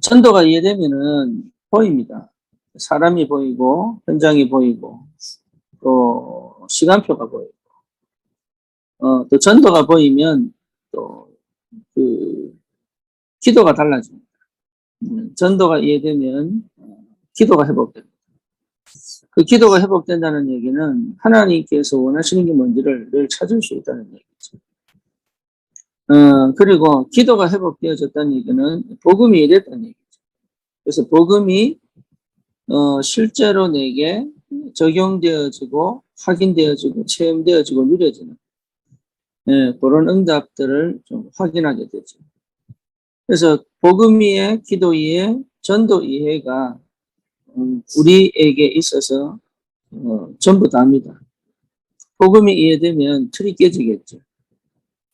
전도가 이해되면은 보입니다. 사람이 보이고, 현장이 보이고, 또 시간표가 보이고, 또 전도가 보이면 또 기도가 달라집니다. 전도가 이해되면 기도가 회복됩니다. 그 기도가 회복된다는 얘기는 하나님께서 원하시는 게 뭔지를 늘 찾을 수 있다는 얘기죠. 그리고 기도가 회복되어졌다는 얘기는 복음이 이해됐다는 얘기죠. 그래서 복음이 실제로 내게 적용되어지고 확인되어지고 체험되어지고 누려지는 그런 응답들을 좀 확인하게 되죠. 그래서 복음 이해, 기도 이해, 전도 이해가 우리에게 있어서 전부 다입니다. 복음이 이해되면 틀이 깨지겠죠.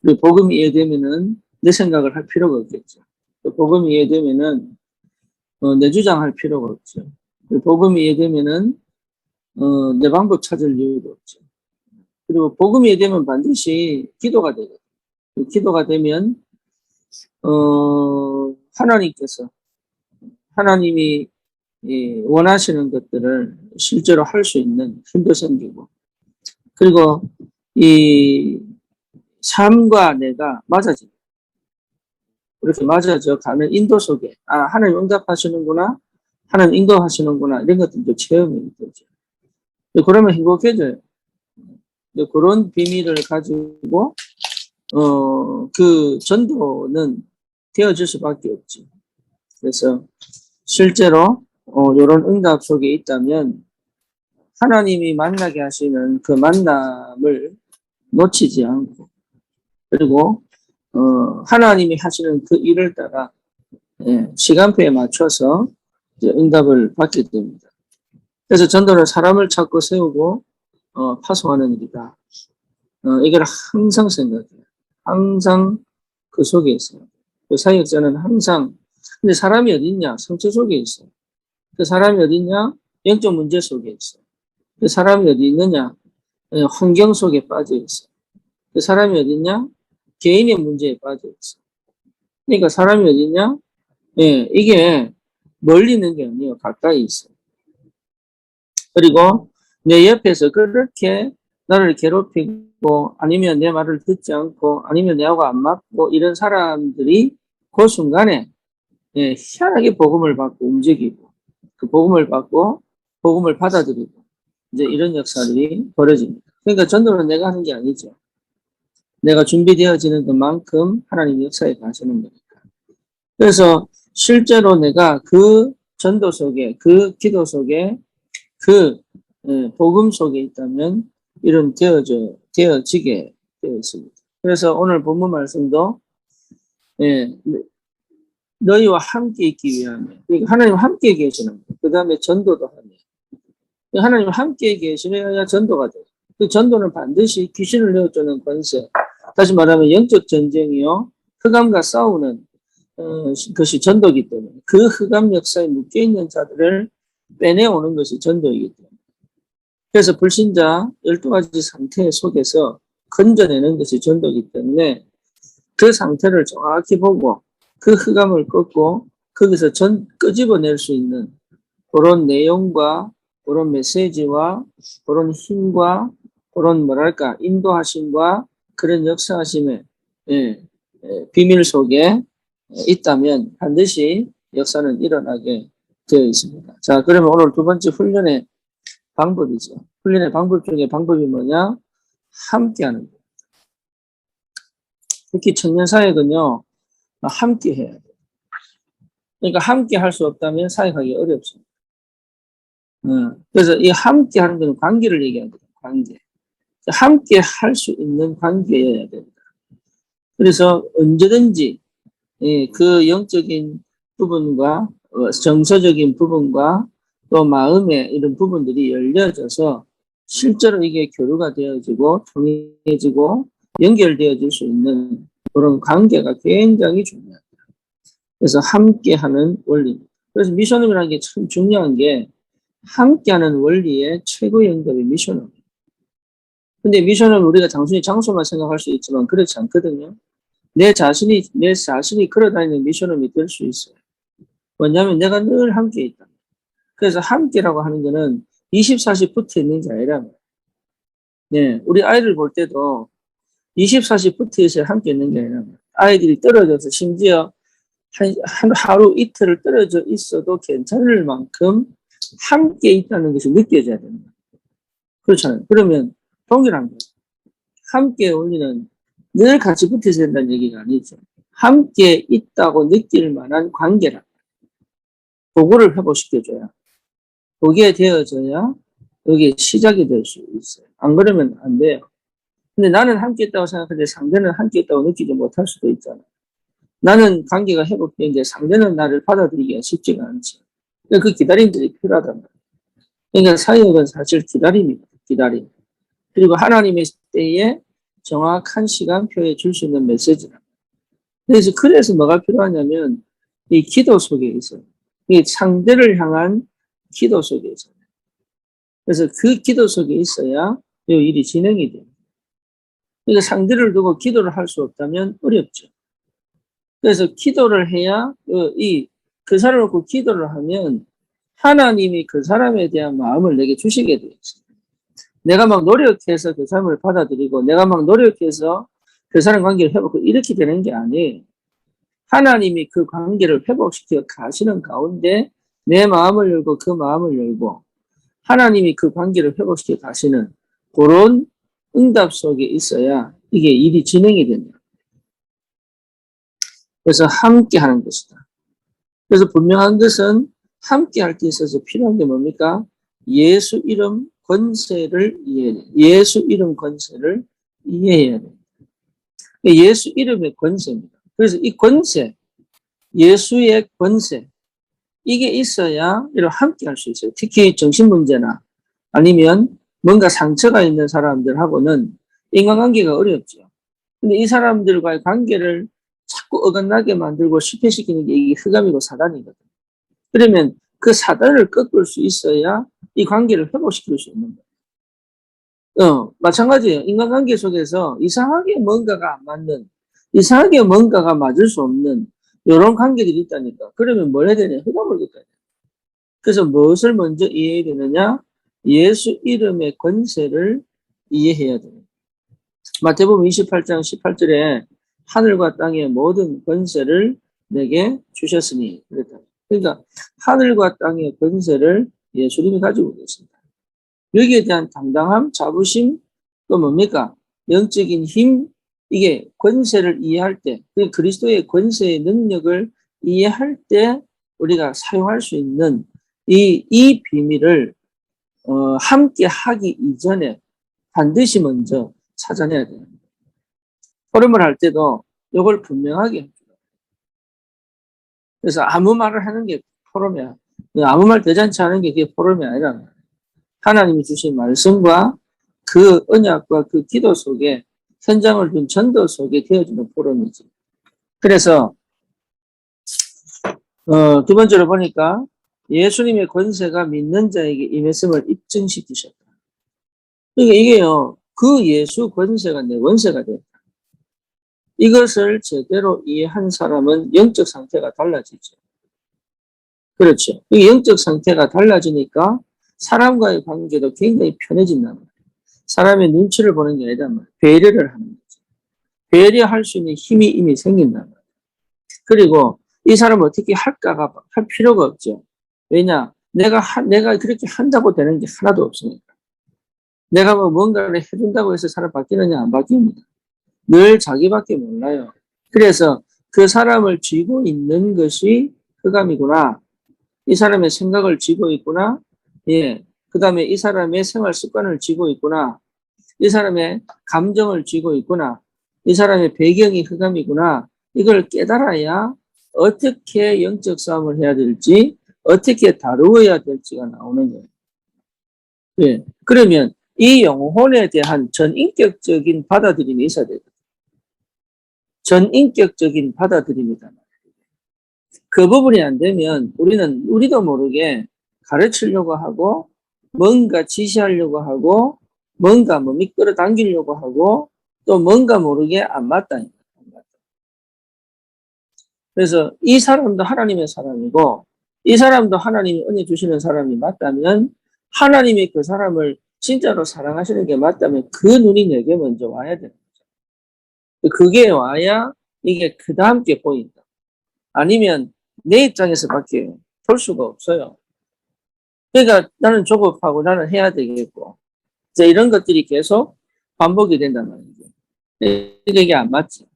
그리고 복음이 이해되면은 내 생각을 할 필요가 없겠죠. 복음이 이해되면은 내 주장할 필요가 없죠. 복음이 이해되면은 내 방법 찾을 이유도 없죠. 그리고 복음이 이해되면 반드시 기도가 되거든요. 기도가 되면 하나님께서 하나님이 원하시는 것들을 실제로 할 수 있는 힘도 생기고, 그리고 이 삶과 내가 맞아집니다. 이렇게 맞아져 가는 인도 속에 하나님 응답하시는구나, 하나님 인도하시는구나, 이런 것들도 체험이 되죠. 그러면 행복해져요. 그런 비밀을 가지고 그 전도는 되어질 수밖에 없지. 그래서 실제로 이런 응답 속에 있다면 하나님이 만나게 하시는 그 만남을 놓치지 않고, 그리고 하나님이 하시는 그 일을 따라 시간표에 맞춰서 이제 응답을 받게 됩니다. 그래서 전도는 사람을 찾고 세우고 파송하는 일이다. 이걸 항상 생각해요. 항상 그 속에 있어요. 그 사역자는 항상, 근데 사람이 어디 있냐? 성체 속에 있어요. 그 사람이 어디 있냐? 영적 문제 속에 있어요. 그 사람이 어디 있느냐? 환경 속에 빠져 있어요. 그 사람이 어디 있냐? 개인의 문제에 빠져 있어요. 그러니까 사람이 어디 있냐? 이게 멀리 있는 게 아니에요. 가까이 있어요. 그리고 내 옆에서 그렇게 나를 괴롭히고 아니면 내 말을 듣지 않고 아니면 내하고 안 맞고 이런 사람들이 그 순간에 희한하게 복음을 받고 움직이고 그 복음을 받고 복음을 받아들이고 이제 이런 역사들이 벌어집니다. 그러니까 전도는 내가 하는 게 아니죠. 내가 준비되어지는 것만큼 하나님 역사에 가시는 거니까. 그래서 실제로 내가 그 전도 속에 그 기도 속에 그 복음 속에 있다면 이런 되어지게 되어 있습니다. 그래서 오늘 본문 말씀도 너희와 함께 있기 위함에, 그러니까 하나님 함께 계시는 거예요. 그 다음에 전도도 하네요. 하나님 함께 계시려야 전도가 돼요. 그 전도는 반드시 귀신을 내어주는 권세, 다시 말하면 영적 전쟁이요, 흑암과 싸우는 것이 전도이기 때문에 그 흑암 역사에 묶여있는 자들을 빼내오는 것이 전도이기 때문에, 그래서 불신자 12가지 상태 속에서 건져내는 것이 전도이기 때문에 그 상태를 정확히 보고 그 흑암을 꺾고 거기서 끄집어낼 수 있는 그런 내용과 그런 메시지와 그런 힘과 그런 인도하심과 그런 역사하심의 비밀 속에 있다면 반드시 역사는 일어나게 되어 있습니다. 자, 그러면 오늘 두 번째 훈련의 방법이죠. 훈련의 방법 중에 방법이 뭐냐? 함께하는 거예요. 특히 청년 사역은요, 함께 해야 돼요. 그러니까 함께 할 수 없다면 사역하기 어렵습니다. 그래서 이 함께 하는 것은 관계를 얘기하거든요. 관계. 함께 할 수 있는 관계여야 됩니다. 그래서 언제든지 그 영적인 부분과 정서적인 부분과 또 마음의 이런 부분들이 열려져서 실제로 이게 교류가 되어지고 통해지고 연결되어질 수 있는 그런 관계가 굉장히 중요합니다. 그래서 함께하는 원리입니다. 그래서 미션업이라는 게 참 중요한 게 함께하는 원리의 최고의 응답이 미션업입니다. 근데 미션업은 우리가 단순히 장소만 생각할 수 있지만 그렇지 않거든요. 내 자신이 걸어다니는 미션업이 될 수 있어요. 뭐냐면 내가 늘 함께 있다. 그래서 함께라고 하는 거는 24시 붙어 있는 게 아니라, 네, 우리 아이들 볼 때도 24시 붙어 있어야 함께 있는 게 아니라, 아이들이 떨어져서 심지어 하루 이틀을 떨어져 있어도 괜찮을 만큼 함께 있다는 것이 느껴져야 됩니다. 그렇잖아요. 그러면 동일한 거예요. 함께 우리는 늘 같이 붙어 있어야 된다는 얘기가 아니죠. 함께 있다고 느낄 만한 관계라. 그거를 회복시켜줘야. 그게 되어져야 여기 시작이 될 수 있어요. 안 그러면 안 돼요. 근데 나는 함께 있다고 생각하는데 상대는 함께 있다고 느끼지 못할 수도 있잖아요. 나는 관계가 회복되는데 상대는 나를 받아들이기가 쉽지가 않죠. 그 기다림들이 필요하단 말이에요. 그러니까 사역은 사실 기다림입니다. 기다림. 그리고 하나님의 때에 정확한 시간표에 줄 수 있는 메시지라. 그래서 뭐가 필요하냐면 이 기도 속에 있어요. 이 상대를 향한 기도 속에 있어요. 그래서 그 기도 속에 있어야 이 일이 진행이 돼요. 그러니까 상대를 두고 기도를 할 수 없다면 어렵죠. 그래서 기도를 해야 그 사람을 놓고 기도를 하면 하나님이 그 사람에 대한 마음을 내게 주시게 되어 있어요. 내가 막 노력해서 그 사람을 받아들이고 내가 막 노력해서 그 사람 관계를 회복하고 이렇게 되는 게 아니에요. 하나님이 그 관계를 회복시켜 가시는 가운데 내 마음을 열고 그 마음을 열고 하나님이 그 관계를 회복시켜 가시는 그런 응답 속에 있어야 이게 일이 진행이 된다. 그래서 함께 하는 것이다. 그래서 분명한 것은 함께 할 때 있어서 필요한 게 뭡니까? 예수 이름 권세를 이해해야 돼. 예수 이름 권세를 이해해야 돼. 예수 이름의 권세입니다. 그래서 이 권세, 예수의 권세, 이게 있어야 이렇게 함께 할 수 있어요. 특히 정신 문제나 아니면 뭔가 상처가 있는 사람들하고는 인간관계가 어렵죠. 근데 이 사람들과의 관계를 자꾸 어긋나게 만들고 실패시키는 게 이게 흑암이고 사단이거든요. 그러면 그 사단을 꺾을 수 있어야 이 관계를 회복시킬 수 있는 거예요. 마찬가지예요. 인간관계 속에서 이상하게 뭔가가 안 맞는, 이상하게 뭔가가 맞을 수 없는 이런 관계들이 있다니까. 그러면 뭘 해야 되냐? 흑암을 꺾어야 돼요. 그래서 무엇을 먼저 이해해야 되느냐? 예수 이름의 권세를 이해해야 됩니다. 마태복음 28장 18절에 하늘과 땅의 모든 권세를 내게 주셨으니 그랬다. 그러니까 하늘과 땅의 권세를 예수님이 가지고 계십니다. 여기에 대한 당당함, 자부심, 또 뭡니까? 영적인 힘, 이게 권세를 이해할 때, 그리스도의 권세의 능력을 이해할 때 우리가 사용할 수 있는 이 비밀을 함께 하기 이전에 반드시 먼저 찾아내야 됩니다. 포럼을 할 때도 이걸 분명하게 해줘요. 그래서 아무 말을 하는 게 포럼이야. 아무 말 대잔치 하는 게 그게 포럼이 아니라 하나님이 주신 말씀과 그 언약과 그 기도 속에 현장을 둔 전도 속에 되어지는 포럼이지. 그래서 두 번째로 보니까 예수님의 권세가 믿는 자에게 임했음을 입증시키셨다. 그러니까 이게요. 그 예수 권세가 내 권세가 됐다. 이것을 제대로 이해한 사람은 영적 상태가 달라지죠. 그렇죠. 이 영적 상태가 달라지니까 사람과의 관계도 굉장히 편해진단 말이에요. 사람의 눈치를 보는 게 아니란 말이에요. 배려를 하는 거죠. 배려할 수 있는 힘이 이미 생긴단 말이에요. 그리고 이 사람을 어떻게 할까가 할 필요가 없죠. 왜냐? 내가 그렇게 한다고 되는 게 하나도 없으니까. 내가 뭐 뭔가를 해준다고 해서 사람 바뀌느냐? 안 바뀝니다. 늘 자기밖에 몰라요. 그래서 그 사람을 쥐고 있는 것이 흑암이구나. 이 사람의 생각을 쥐고 있구나. 예. 그 다음에 이 사람의 생활 습관을 쥐고 있구나. 이 사람의 감정을 쥐고 있구나. 이 사람의 배경이 흑암이구나. 이걸 깨달아야 어떻게 영적 싸움을 해야 될지, 어떻게 다루어야 될지가 나오는 거예요. 예. 그러면 이 영혼에 대한 전인격적인 받아들임이 있어야 돼요. 전인격적인 받아들임이다. 그 부분이 안 되면 우리도 모르게 가르치려고 하고 뭔가 지시하려고 하고 뭔가 끌어당기려고 하고 또 뭔가 모르게 안 맞다. 그래서 이 사람도 하나님의 사람이고 이 사람도 하나님이 은혜 주시는 사람이 맞다면 하나님이 그 사람을 진짜로 사랑하시는 게 맞다면 그 눈이 내게 먼저 와야 되는 거죠. 그게 와야 이게 그 다음 게 보인다. 아니면 내 입장에서밖에 볼 수가 없어요. 그러니까 나는 조급하고 나는 해야 되겠고 이제 이런 것들이 계속 반복이 된단 말이죠. 이게 안 맞지.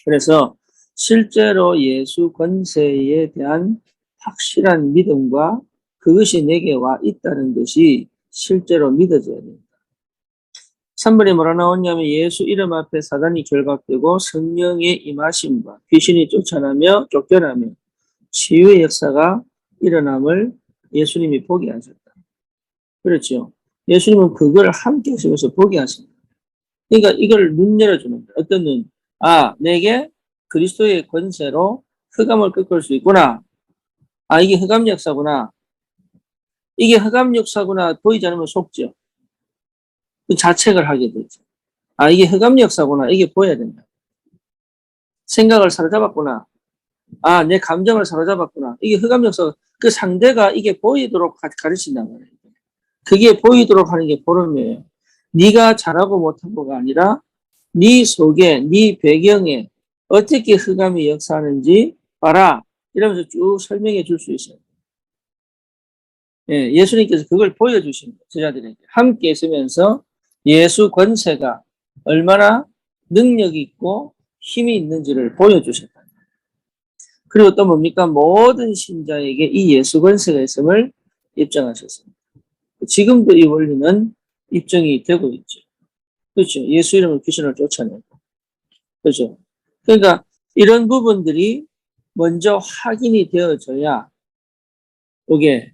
그래서 실제로 예수 권세에 대한 확실한 믿음과 그것이 내게 와 있다는 것이 실제로 믿어져야 됩니다. 3번에 뭐라 나오냐면 예수 이름 앞에 사단이 결박되고 성령의 임하심과 귀신이 쫓아나며 쫓겨나며 치유의 역사가 일어남을 예수님이 보게 하셨다. 그렇죠. 예수님은 그걸 함께 하시면서 보게 하십니다. 그러니까 이걸 눈 열어주는 거예요. 어떤 눈? 아, 내게 그리스도의 권세로 흑암을 꺾을 수 있구나. 아, 이게 흑암 역사구나. 이게 흑암 역사구나. 보이지 않으면 속죠. 그 자책을 하게 되죠. 아, 이게 흑암 역사구나. 이게 보여야 된다. 생각을 사로잡았구나. 아, 내 감정을 사로잡았구나. 이게 흑암 역사. 그 상대가 이게 보이도록 가르친단 말이에요. 그게 보이도록 하는 게 보름이에요. 네가 잘하고 못하고가 아니라 네 속에, 네 배경에 어떻게 흑암이 역사하는지 봐라. 이러면서 쭉 설명해 줄 수 있어요. 예, 예수님께서 그걸 보여주신 거예요. 제자들에게. 함께 있으면서 예수 권세가 얼마나 능력이 있고 힘이 있는지를 보여주셨다. 그리고 또 뭡니까? 모든 신자에게 이 예수 권세가 있음을 입증하셨습니다. 지금도 이 원리는 입증이 되고 있죠. 그렇죠. 예수 이름으로 귀신을 쫓아내고. 그렇죠. 그러니까 이런 부분들이 먼저 확인이 되어져야 이게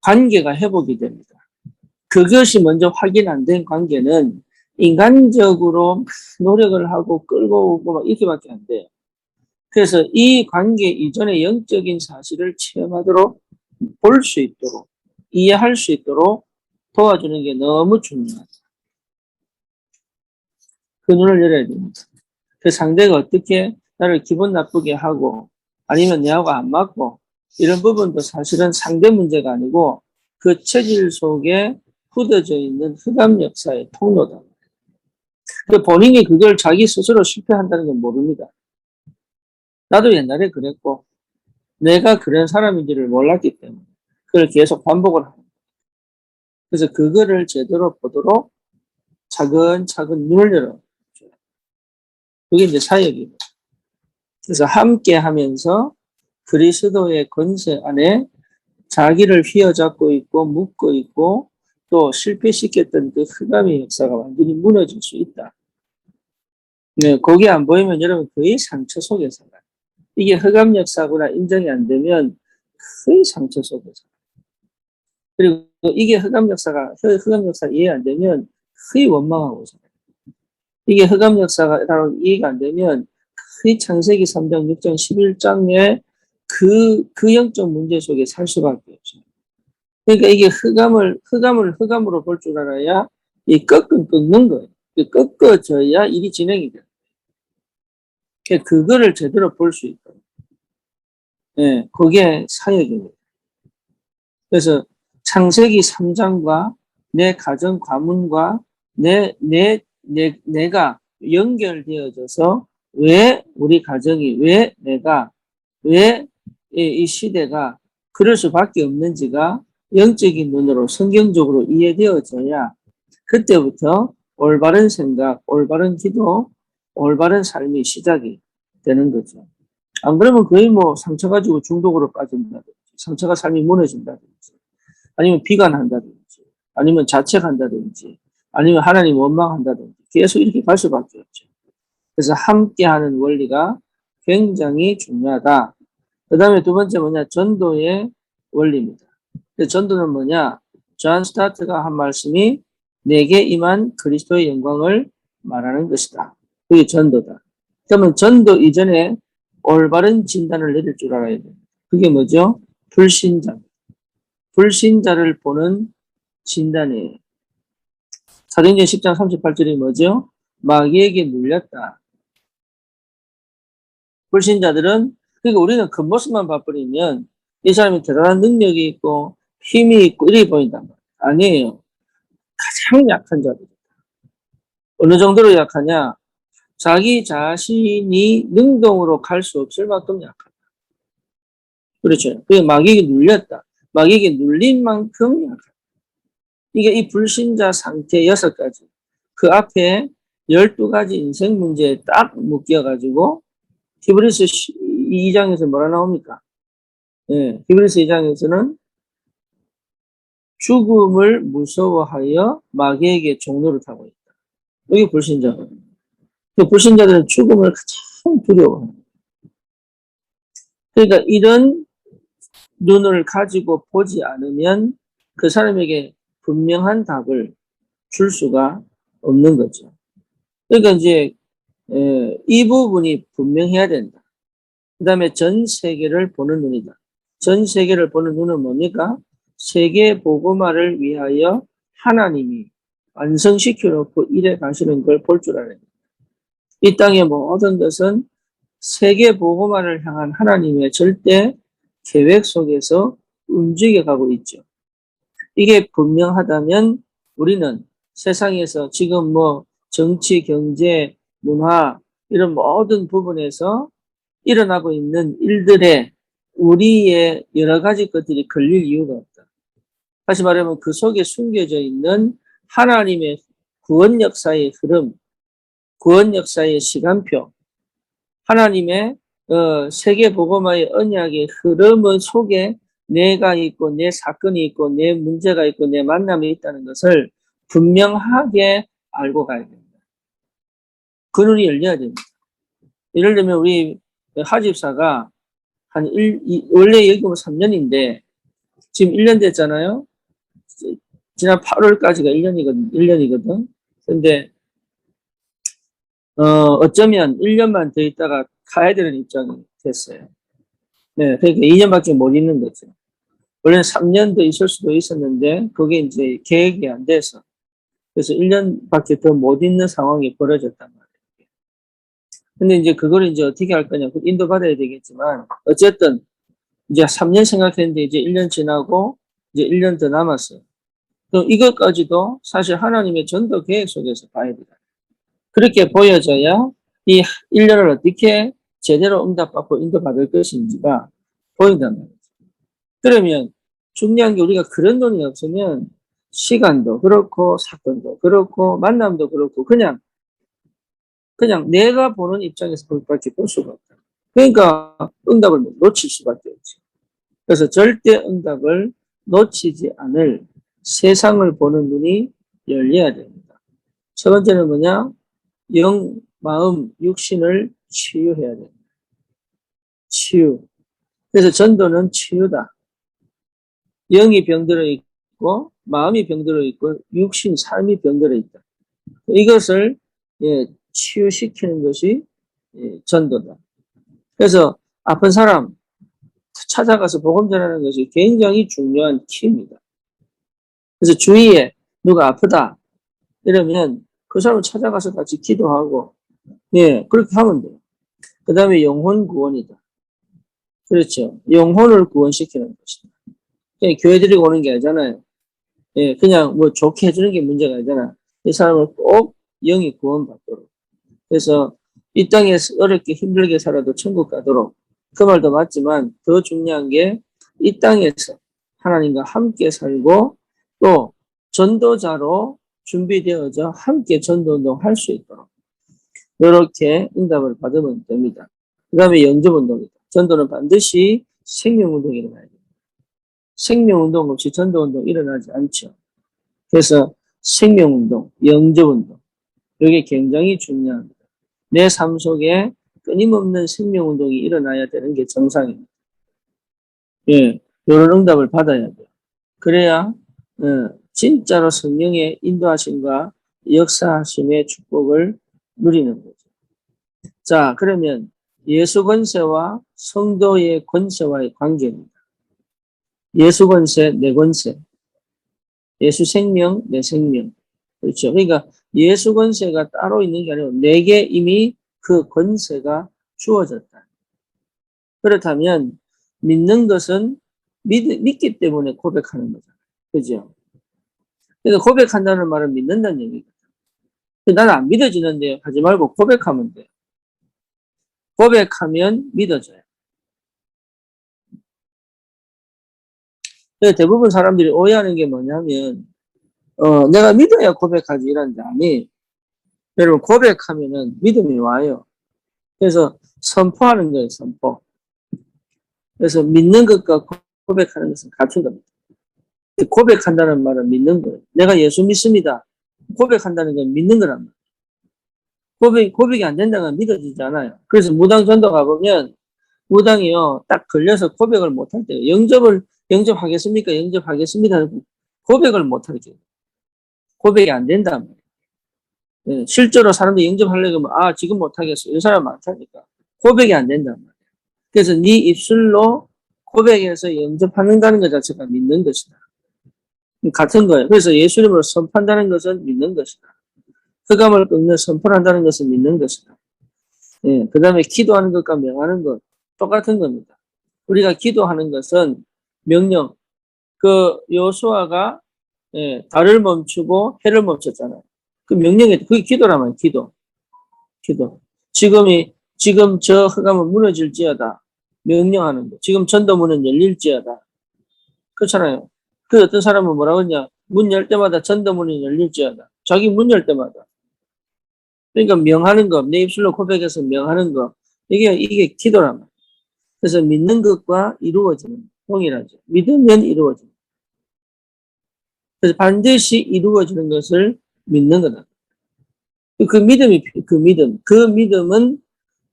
관계가 회복이 됩니다. 그것이 먼저 확인 안 된 관계는 인간적으로 노력을 하고 끌고 오고 막 이렇게밖에 안 돼요. 그래서 이 관계 이전의 영적인 사실을 체험하도록 볼 수 있도록 이해할 수 있도록 도와주는 게 너무 중요하다. 그 눈을 열어야 됩니다. 그 상대가 어떻게 나를 기분 나쁘게 하고 아니면 내하고 안 맞고 이런 부분도 사실은 상대 문제가 아니고 그 체질 속에 굳어져 있는 흑암 역사의 통로다. 그 본인이 그걸 자기 스스로 실패한다는 건 모릅니다. 나도 옛날에 그랬고 내가 그런 사람인지를 몰랐기 때문에 그걸 계속 반복을 합니다. 그래서 그거를 제대로 보도록 차근차근 눈을 열어줘요. 그게 이제 사역이고. 그래서 함께 하면서 그리스도의 권세 안에 자기를 휘어잡고 있고 묶고 있고 또 실패시켰던 그 흑암의 역사가 완전히 무너질 수 있다. 네, 거기 안 보이면 여러분 거의 상처 속에 살아요. 이게 흑암 역사구나 인정이 안 되면 거의 상처 속에 살아요. 그리고 이게 흑암 역사 이해 안 되면 거의 원망하고 살아요. 이게 흑암 역사가 따로 이해가 안 되면 거의 창세기 3장, 6장, 11장의 그 영적 문제 속에 살 수밖에 없어요. 그러니까 이게 흑암으로 볼 줄 알아야 이 꺾는 거예요. 꺾어져야 일이 진행이 돼요. 그거를 제대로 볼 수 있도록. 예, 그게 사역입니다. 그래서 창세기 3장과 내 가정 가문과 내가 연결되어져서 왜 우리 가정이, 왜 내가, 왜 이 시대가 그럴 수밖에 없는지가 영적인 눈으로 성경적으로 이해되어져야 그때부터 올바른 생각, 올바른 기도, 올바른 삶이 시작이 되는 거죠. 안 그러면 거의 뭐 상처 가지고 중독으로 빠진다든지, 상처가 삶이 무너진다든지, 아니면 비관한다든지, 아니면 자책한다든지, 아니면 하나님 원망한다든지, 계속 이렇게 갈 수밖에 없죠. 그래서 함께하는 원리가 굉장히 중요하다. 그 다음에 두 번째 뭐냐? 전도의 원리입니다. 전도는 뭐냐? 존 스타트가 한 말씀이 내게 임한 그리스도의 영광을 말하는 것이다. 그게 전도다. 그러면 전도 이전에 올바른 진단을 내릴 줄 알아야 돼요. 그게 뭐죠? 불신자. 불신자를 보는 진단이에요. 사도행전 10장 38절이 뭐죠? 마귀에게 눌렸다. 불신자들은, 그러니까 우리는 겉모습만 봐버리면 이 사람이 대단한 능력이 있고 힘이 있고 이렇게 보인단 말이에요. 아니에요. 가장 약한 자들. 어느 정도로 약하냐? 자기 자신이 능동으로 갈 수 없을 만큼 약하다. 그렇죠. 그 마귀에게 눌렸다. 마귀에게 눌린 만큼 약하다. 이게 이 불신자 상태 6가지. 그 앞에 12가지 인생 문제에 딱 묶여가지고 히브리서 2장에서 뭐라 나옵니까? 예, 히브리서 2장에서는 죽음을 무서워하여 마귀에게 종노릇하고 있다. 여기 불신자거든요. 그 불신자들은 죽음을 가장 두려워합니다. 그러니까 이런 눈을 가지고 보지 않으면 그 사람에게 분명한 답을 줄 수가 없는 거죠. 그러니까 이제 이 부분이 분명해야 된다. 그 다음에 전 세계를 보는 눈이다. 전 세계를 보는 눈은 뭡니까? 세계 복음화를 위하여 하나님이 완성시켜 놓고 일해 가시는 걸 볼 줄 알아야 됩니다. 이 땅의 모든 것은 세계 복음화를 향한 하나님의 절대 계획 속에서 움직여 가고 있죠. 이게 분명하다면 우리는 세상에서 지금 뭐 정치, 경제, 문화 이런 모든 부분에서 일어나고 있는 일들에 우리의 여러 가지 것들이 걸릴 이유가 없다. 다시 말하면 그 속에 숨겨져 있는 하나님의 구원 역사의 흐름, 구원 역사의 시간표, 하나님의 세계 복음화의 언약의 흐름의 속에 내가 있고 내 사건이 있고 내 문제가 있고 내 만남이 있다는 것을 분명하게 알고 가야 됩니다. 그 눈이 열려야 됩니다. 예를 들면 우리 하집사가 원래 여기 오면 3년인데 지금 1년 됐잖아요. 지난 8월까지가 1년이거든. 근데 어쩌면 1년만 더 있다가 가야 되는 입장이 됐어요. 네, 그러니까 2년밖에 못 있는 거죠. 원래는 3년 더 있을 수도 있었는데 그게 이제 계획이 안 돼서 그래서 1년밖에 더 못 있는 상황이 벌어졌단 말이에요. 근데 이제 그걸 이제 어떻게 할 거냐, 인도 받아야 되겠지만 어쨌든 이제 3년 생각했는데 이제 1년 지나고 이제 1년 더 남았어요. 그럼 이것까지도 사실 하나님의 전도 계획 속에서 봐야 돼요. 그렇게 보여져야 이 1년을 어떻게 제대로 응답받고 인도받을 것인지가 보인단 말이죠. 그러면 중요한 게 우리가 그런 돈이 없으면 시간도 그렇고 사건도 그렇고 만남도 그렇고 그냥 내가 보는 입장에서 볼 밖에 볼 수가 없다. 그러니까 응답을 놓칠 수밖에 없지. 그래서 절대 응답을 놓치지 않을 세상을 보는 눈이 열려야 됩니다. 첫 번째는 뭐냐? 영, 마음, 육신을 치유해야 됩니다. 치유. 그래서 전도는 치유다. 영이 병들어 있고 마음이 병들어 있고 육신, 삶이 병들어 있다. 이것을 치유시키는 것이 전도다. 그래서 아픈 사람 찾아가서 복음 전하는 것이 굉장히 중요한 키입니다. 그래서 주위에 누가 아프다 이러면 그 사람을 찾아가서 같이 기도하고 그렇게 하면 돼요. 그 다음에 영혼 구원이다. 그렇죠. 영혼을 구원시키는 것이다. 그냥 교회 드리고 오는 게 아니잖아요. 그냥 뭐 좋게 해주는 게 문제가 아니잖아. 이 사람을 꼭 영이 구원받도록. 그래서 이 땅에서 어렵게 힘들게 살아도 천국 가도록. 그 말도 맞지만 더 중요한 게 이 땅에서 하나님과 함께 살고 또 전도자로 준비되어져 함께 전도운동 할 수 있도록 이렇게 응답을 받으면 됩니다. 그 다음에 영접운동이다. 전도는 반드시 생명운동이 일어나야 됩니다. 생명운동 없이 전도운동 일어나지 않죠. 그래서 생명운동, 영접운동 이게 굉장히 중요합니다. 내 삶 속에 끊임없는 생명운동이 일어나야 되는 게 정상입니다. 이런 응답을 받아야 돼요. 그래야 진짜로 성령의 인도하심과 역사하심의 축복을 누리는 거죠. 자, 그러면 예수 권세와 성도의 권세와의 관계입니다. 예수 권세, 내 권세. 예수 생명, 내 생명. 그렇죠. 그러니까 예수 권세가 따로 있는 게 아니고 내게 이미 그 권세가 주어졌다. 그렇다면 믿는 것은 믿기 때문에 고백하는 거잖아요. 그죠? 그래서 고백한다는 말은 믿는다는 얘기거든요. 나는 안 믿어지는데요. 하지 말고 고백하면 돼요. 고백하면 믿어져요. 그래서 대부분 사람들이 오해하는 게 뭐냐면, 내가 믿어야 고백하지 이러는데 아니, 여러분 고백하면은 믿음이 와요. 그래서 선포하는 거예요, 선포. 그래서 믿는 것과 고백하는 것은 같은 겁니다. 고백한다는 말은 믿는 거예요. 내가 예수 믿습니다. 고백한다는 건 믿는 거란 말이에요. 고백이 안 된다는 건 믿어지지 않아요. 그래서 무당 전도 가보면 무당이요, 딱 걸려서 고백을 못 할 때요. 영접하겠습니까? 영접하겠습니다. 고백을 못 하게. 고백이 안 된단 말이에요. 예, 실제로 사람들이 영접하려고 하면, 지금 못 하겠어. 이 사람 많다니까. 고백이 안 된단 말이에요. 그래서 네 입술로 고백해서 영접하는다는 것 자체가 믿는 것이다. 같은 거예요. 그래서 예수님으로 선포한다는 것은 믿는 것이다. 흑암을 꺾는 선포를 한다는 것은 믿는 것이다. 예, 그 다음에 기도하는 것과 명하는 것 똑같은 겁니다. 우리가 기도하는 것은 명령. 그 여호수아가 달을 멈추고 해를 멈췄잖아요. 그 명령이 그게 기도라면 기도. 지금 저 흑암은 무너질지어다. 명령하는 거. 지금 전도문은 열릴지어다. 그렇잖아요. 그 어떤 사람은 뭐라고 하냐? 문 열 때마다 전도문이 열릴지어다. 자기 문 열 때마다. 그러니까 명하는 거, 내 입술로 고백해서 명하는 거. 이게 기도란 말이에요. 그래서 믿는 것과 이루어지는 동일하죠. 믿으면 이루어집니다. 그래서 반드시 이루어지는 것을 믿는 거다. 그 믿음은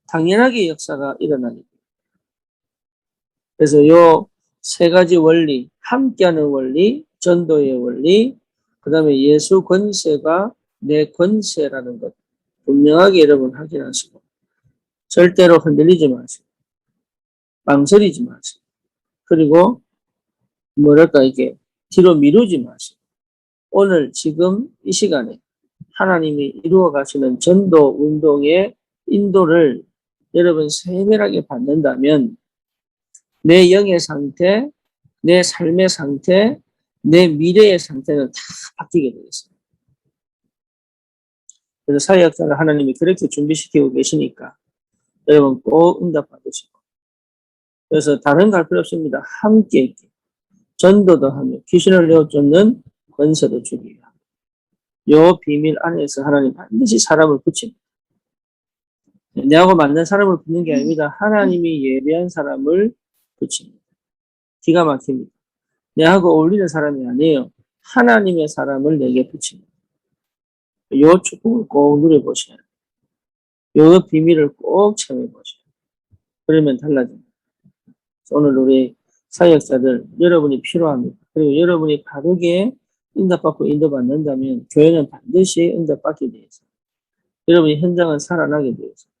당연하게 역사가 일어나니까. 그래서 요 세 가지 원리, 함께하는 원리, 전도의 원리, 그 다음에 예수 권세가 내 권세라는 것 분명하게 여러분 확인하시고 절대로 흔들리지 마시고 망설이지 마시고 그리고 이게 뒤로 미루지 마시고 오늘 지금 이 시간에 하나님이 이루어 가시는 전도 운동의 인도를 여러분 세밀하게 받는다면 내 영의 상태, 내 삶의 상태, 내 미래의 상태는 다 바뀌게 되겠습니다. 그래서 사회학자를 하나님이 그렇게 준비시키고 계시니까 여러분 꼭 응답 받으시고 그래서 다른 갈 필요 없습니다. 함께 있게 전도도 하며 귀신을 내어쫓는 권세도 주기요. 요 비밀 안에서 하나님 반드시 사람을 붙입니다. 내하고 맞는 사람을 붙는 게 아닙니다. 하나님이 예배한 사람을 붙입니다. 기가 막힙니다. 내하고 어울리는 사람이 아니에요. 하나님의 사람을 내게 붙입니다. 요 축복을 꼭 누려보셔야 돼요. 요 비밀을 꼭 체험해보셔야 돼요. 그러면 달라집니다. 오늘 우리 사역자들 여러분이 필요합니다. 그리고 여러분이 바르게 응답받고 인도받는다면 교회는 반드시 응답받게 되어 있어요. 여러분이 현장은 살아나게 되어 있어요.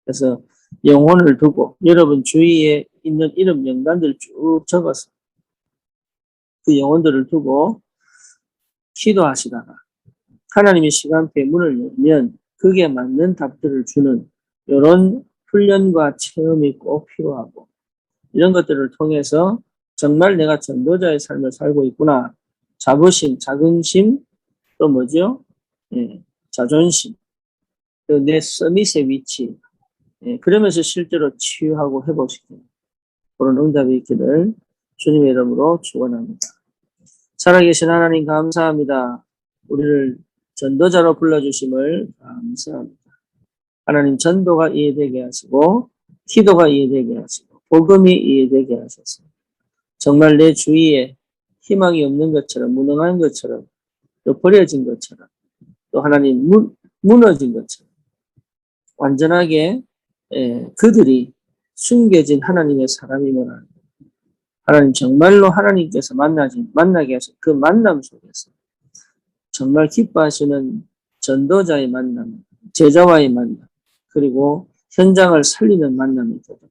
그래서 영혼을 두고 여러분 주위에 있는 이름 명단들 쭉 적어서 그 영혼들을 두고 기도하시다가 하나님의 시간표에 문을 열면 그게 맞는 답들을 주는 이런 훈련과 체험이 꼭 필요하고 이런 것들을 통해서 정말 내가 전도자의 삶을 살고 있구나. 자긍심, 또 뭐죠? 자존심, 또 내 서밋의 위치. 그러면서 실제로 치유하고 회복시키는 그런 응답이 있기를 주님의 이름으로 축원합니다. 살아계신 하나님 감사합니다. 우리를 전도자로 불러주심을 감사합니다. 하나님 전도가 이해되게 하시고 기도가 이해되게 하시고 복음이 이해되게 하셔서 정말 내 주위에 희망이 없는 것처럼 무능한 것처럼 또 버려진 것처럼 또 하나님 무너진 것처럼 완전하게 그들이 숨겨진 하나님의 사람이면 하나님 정말로 하나님께서 만나게 하셔서 그 만남 속에서 정말 기뻐하시는 전도자의 만남, 제자와의 만남, 그리고 현장을 살리는 만남이 되도록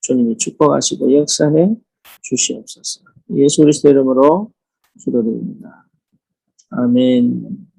주님이 축복하시고 역사해 주시옵소서. 예수 그리스도 이름으로 기도드립니다. 아멘.